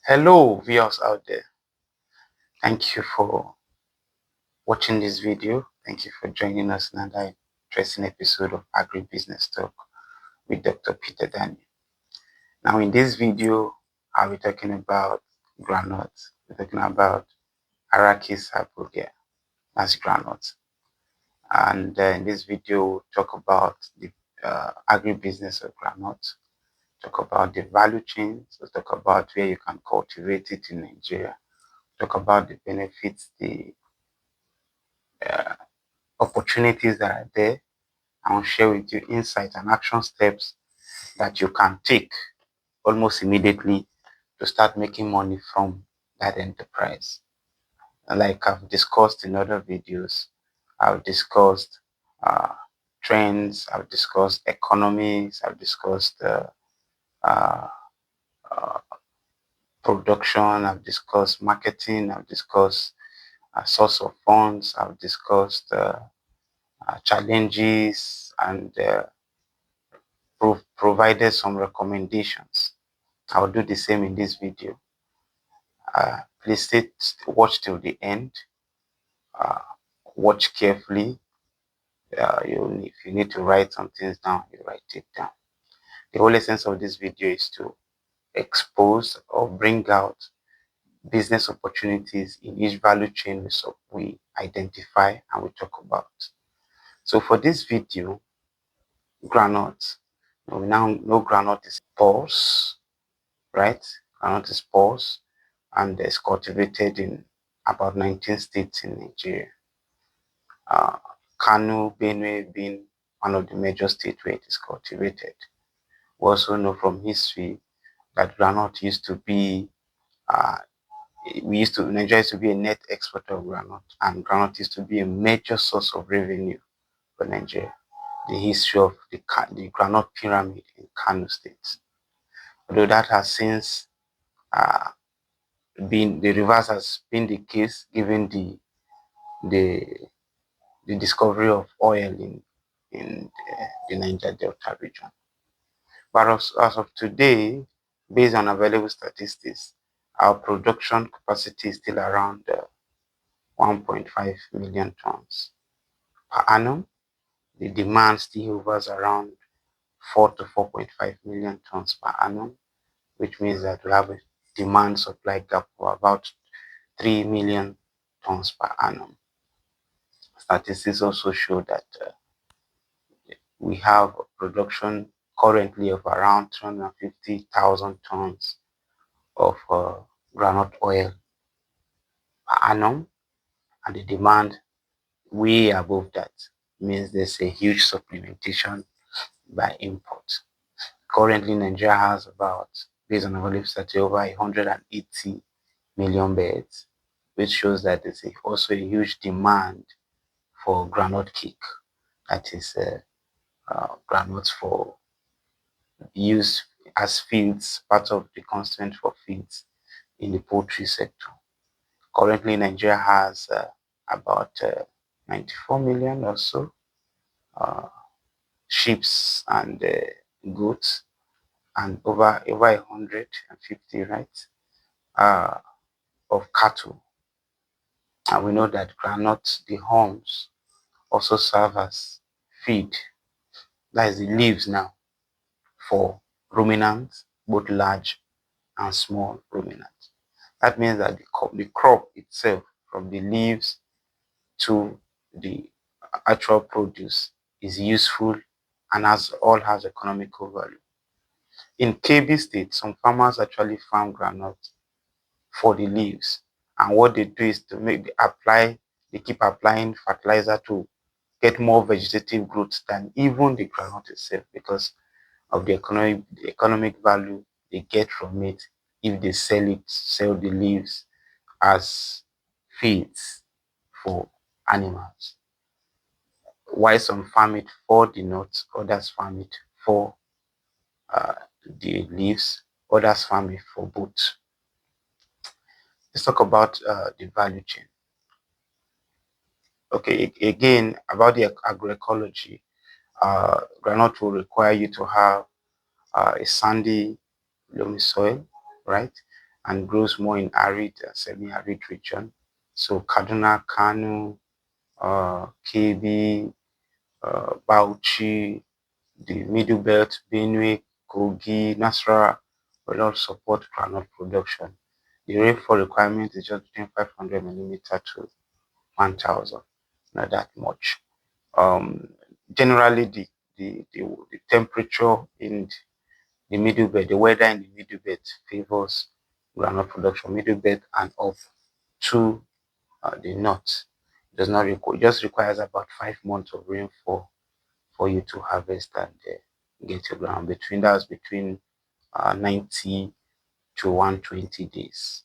Hello viewers out there. Thank you for watching this video. Thank you for joining us in another interesting episode of Agribusiness Talk with Dr. Peter Daniel. Now in this video, I'll be talking about groundnut. We're talking about Arachis hypogaea, that's groundnut. And in this video, we'll talk about the agribusiness of groundnut, talk about the value chains, we'll talk about where you can cultivate it in Nigeria, talk about the benefits, the opportunities that are there. I will share with you insights and action steps that you can take almost immediately to start making money from that enterprise. And like I've discussed in other videos, I've discussed uh, trends, I've discussed economies, I've discussed uh, uh, production, I've discussed marketing, I've discussed source of funds, I've discussed challenges, and provided some recommendations. I'll do the same in this video. Please watch till the end. Uh, watch carefully. If you need to write some things down, you write it down. The whole essence of this video is to expose or bring out business opportunities in each value chain we identify and we talk about. So for this video, groundnut. We now know groundnut is pulse, right? Groundnut is pulse and is cultivated in about 19 states in Nigeria. Kano, Benue being one of the major states where it is cultivated. We also know from history that groundnut used to be, Nigeria used to be a net exporter of groundnut, and groundnut used to be a major source of revenue for Nigeria. The history of the groundnut pyramid in Kano State. Although that has since the reverse has been the case given the discovery of oil in the Niger Delta region. But as of today, based on available statistics, our production capacity is still around 1.5 million tons per annum. The demand still hovers around 4 to 4.5 million tons per annum, which means that we have a demand supply gap of about 3 million tons per annum. Statistics also show that we have a production currently of around 250,000 tons of groundnut oil per annum, and the demand way above that means there's a huge supplementation by import. Currently, Nigeria has about, based on available statistics, over 180 million beds, which shows that there's also a huge demand for groundnut cake, that is groundnuts for use as feeds, part of the constituent for feeds in the poultry sector. Currently, Nigeria has about 94 million or so sheep and goats, and over 150, right, of cattle. And we know that groundnut, the hulls, also serve as feed. That is the leaves now for ruminants, both large and small ruminants. That means that the crop itself, from the leaves to the actual produce, is useful and has economical value. In KB State, some farmers actually farm groundnut for the leaves, and what they do is to they keep applying fertilizer to get more vegetative growth than even the groundnut itself, because of the economic value they get from it if they sell the leaves as feeds for animals. While some farm it for the nuts, others farm it for the leaves, others farm it for both. Let's talk about the value chain. Okay, again, about the agroecology, groundnut will require you to have a sandy, loamy soil, right? and grows more in arid and semi-arid region. So Kaduna, Kano, KB, Bauchi, the Middle Belt, Benue, Kogi, Nasarawa will all support groundnut production. The rainfall requirement is just between 500 millimeter to 1,000, not that much. Generally, the temperature in the middle belt, the weather in the middle belt favors groundnut production, middle belt and up to the north. It does not require, just requires about 5 months of rainfall for you to harvest and get your ground. Between 90 to 120 days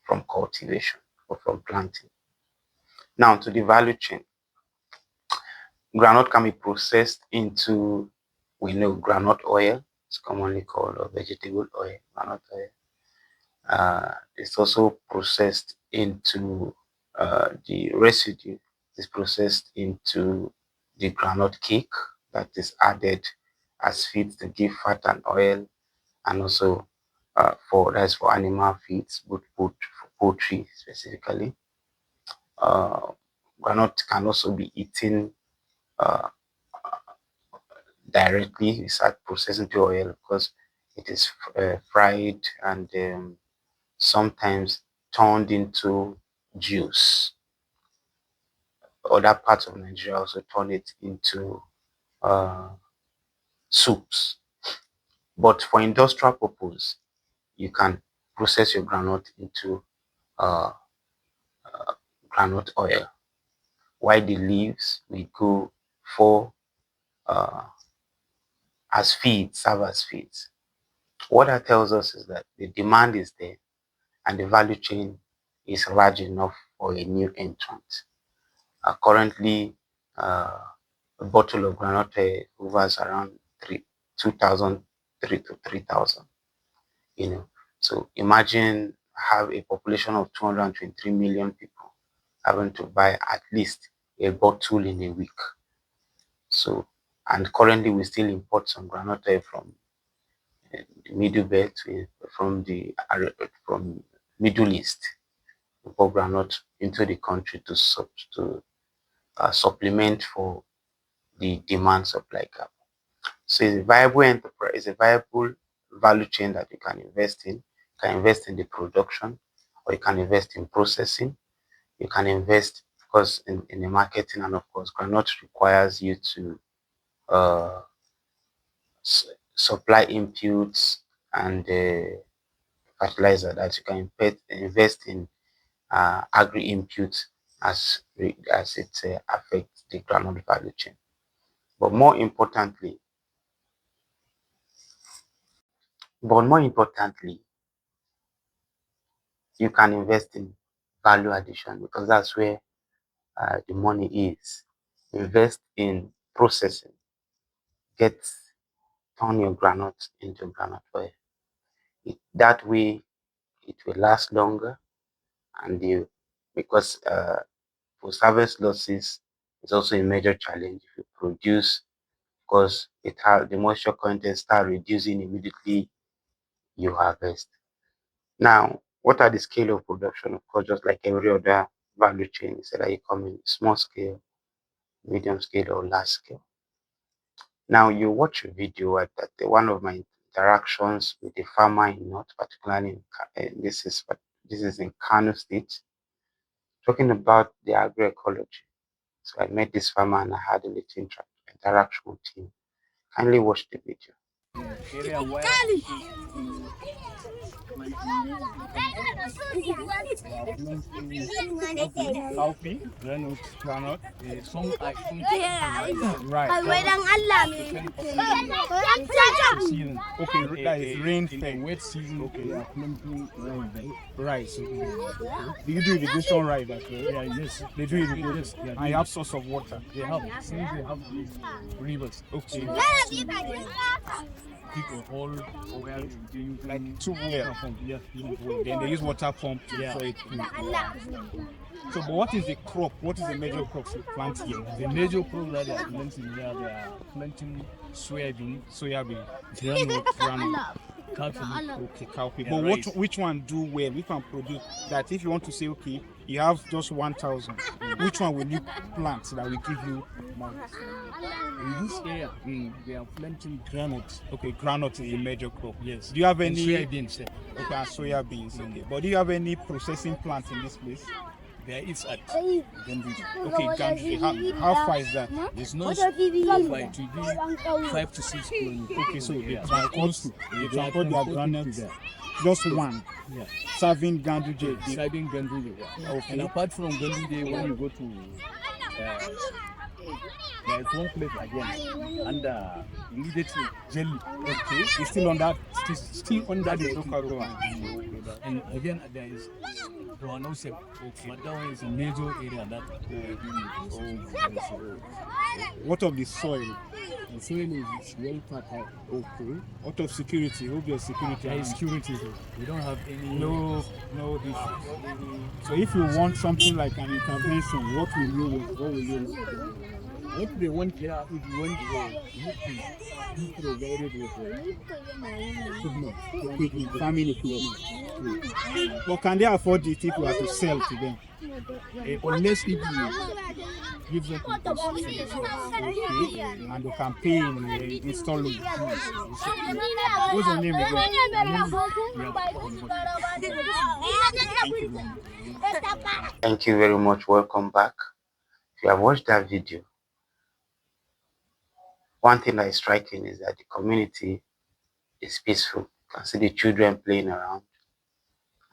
from cultivation or from planting. Now to the value chain. Groundnut can be processed into, we know, groundnut oil. It's commonly called vegetable oil, groundnut oil. It's also processed into the residue is processed into the groundnut cake that is added as feed to give fat and oil, and also for animal feeds, good food for poultry specifically. Uh, Groundnut can also be eaten uh, directly. We start processing to oil because it is fried and sometimes turned into juice. Other parts of Nigeria also turn it into uh, soups. But for industrial purpose, you can process your groundnut into uh, groundnut oil, while the leaves will go for uh, as feed, serve as feeds. What that tells us is that the demand is there and the value chain is large enough for a new entrant. Currently, a bottle of groundnut oil hovers around 2,000 to 3,000. You know, so imagine have a population of 223 million people having to buy at least a bottle in a week. So, and currently we still import some groundnut oil from the Middle Belt, from Middle East, import groundnut into the country to supplement for the demand supply gap. So it's a viable enterprise, it's a viable value chain that you can invest in. You can invest in the production, or you can invest in processing. You can invest, of course, in the marketing, and of course, groundnut requires you to uh, supply inputs and fertilizer that you can invest in agri inputs as it affects the groundnut value chain. But more importantly, you can invest in value addition, because that's where the money is. Invest in processing. Turn your groundnut into groundnut oil. That way, it will last longer, and because post-harvest losses is also a major challenge if you produce, because the moisture content start reducing immediately you harvest. Now, what are the scale of production? Of course, just like every other value chain, is that you come in small scale, medium scale, or large scale. Now, you watch a video at that one of my interactions with a farmer in North, particularly this is in Kano State, talking about the agroecology. So I met this farmer and I had a little interaction with him. Kindly watch the video. Area where coffee, then with granite, some items, season. Okay, that is rain fed. Wet season, okay, they are planting rice. Do you do irrigation right? Yeah, yes, they do irrigation. Yes. I have source of water. They have, since they have rivers. Okay. People all where they use like two water pump. Yeah. Then they use water pump to sow it. So, but what is the crop? What is the major crops you plant here? The major crop that they are planting here, they are planting soybean, groundnut. Okay, cowpea. But which one do well? Which one produce that? If you want to say, okay, you have just 1,000, which one will you plant that will give you more? In this area, they are planting granite. Okay, groundnut is the major crop. Yes. Do you have And any? soybeans. Okay, and soya beans. Okay, but do you have any processing plant in this place? There is at Gandhi. Okay, Gandhi. How far is that? It's not far, it will be 5 to 6 kilometers. Okay, so they Yeah, transport, they they are transport their transported to groundnuts, there. just one, Yeah. serving Gandhi. Deciding Gandhi. Yeah. Okay. And apart from Gandhi, when you go to there is one place again under immediately jelly. Okay, it's still on that, still under the local local government. government. And again, there is Roanoke. But that one is a major area that What of the soil? the soil is well fertile. Okay. What of security? Hope there's security. There is around. security. We don't have any. No issues. So if you want something like an intervention, what will you want? What will you want? What they want here, if you want you need to be provided with Equipment, family equipment. But can they afford it if you are to sell to them? unless if you give them Okay. And they can pay in installment. What's your name again? Thank you very much. Welcome back. If you have watched that video, one thing that is striking is that the community is peaceful. You can see the children playing around,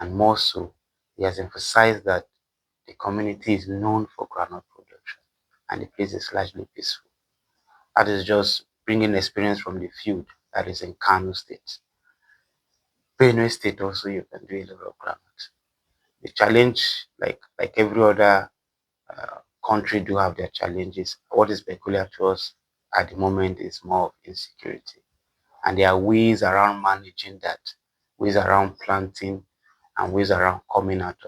and more so, he has emphasized that the community is known for groundnut production, and the place is largely peaceful. That is just bringing experience from the field that is in Kano State. Benue State also, you can do a lot of groundnut. The challenge, like every other country, do have their challenges. What is peculiar to us at the moment is more of insecurity, and there are ways around managing that, ways around planting, and ways around coming out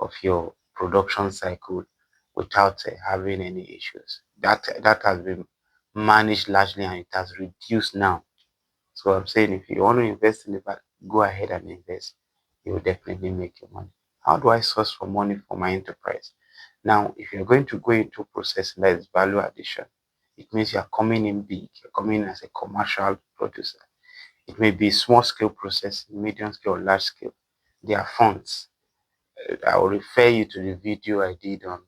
of your production cycle without having any issues. That has been managed largely, and it has reduced now. So I'm saying, if you want to invest in it, go ahead and invest. You will definitely make your money. How do I source for money for my enterprise? Now, if you're going to go into processing, that is value addition. It means you're coming in big. You're coming in as a commercial producer. It may be small scale processing, medium scale, or large scale. There are funds. I will refer you to the video I did on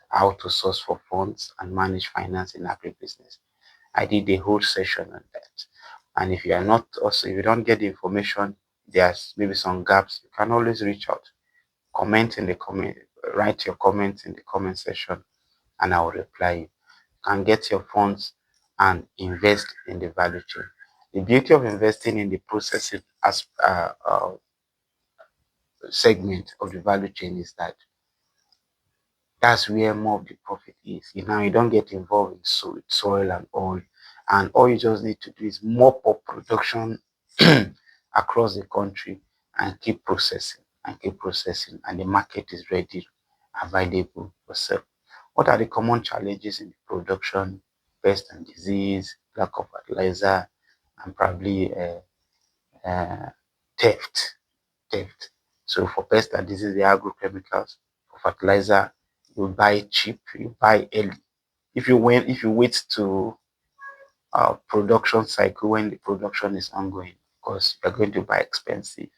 how to source for funds and manage finance in agribusiness. I did a whole session on that. And if you are not also, if you don't get the information, there's maybe some gaps, you can always reach out. Comment in the comment, write your comments in the comment section, and I will reply you. You can get your funds and invest in the value chain. The beauty of investing in the processing as segment of the value chain is that that's where more of the profit is. Now you don't get involved in soil and all you just need to do is mop up production across the country and keep processing and keep processing, and the market is ready, available for sale. What are the common challenges in the production? Pest and disease, lack of fertilizer, and probably uh, theft. Theft. So for pest and disease, the agrochemicals. For fertilizer, you buy cheap, you buy early. If you wait to production cycle when the production is ongoing, of course you're going to buy expensive.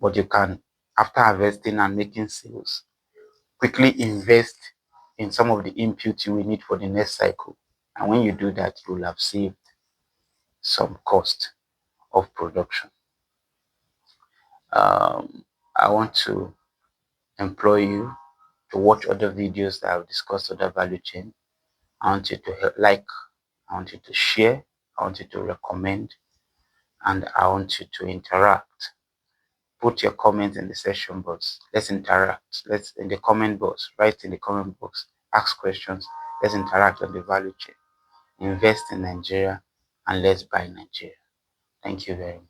But you can, after harvesting and making sales, quickly invest in some of the inputs you will need for the next cycle. And when you do that, you will have saved some cost of production. I want to employ you to watch other videos that I've discussed other value chain. I want you to like, I want you to share, I want you to recommend, and I want you to interact. Put your comments in the section box. Let's interact. Let's in the comment box. Write in the comment box. Ask questions. Let's interact on the value chain. Invest in Nigeria, and let's buy Nigeria. Thank you very much.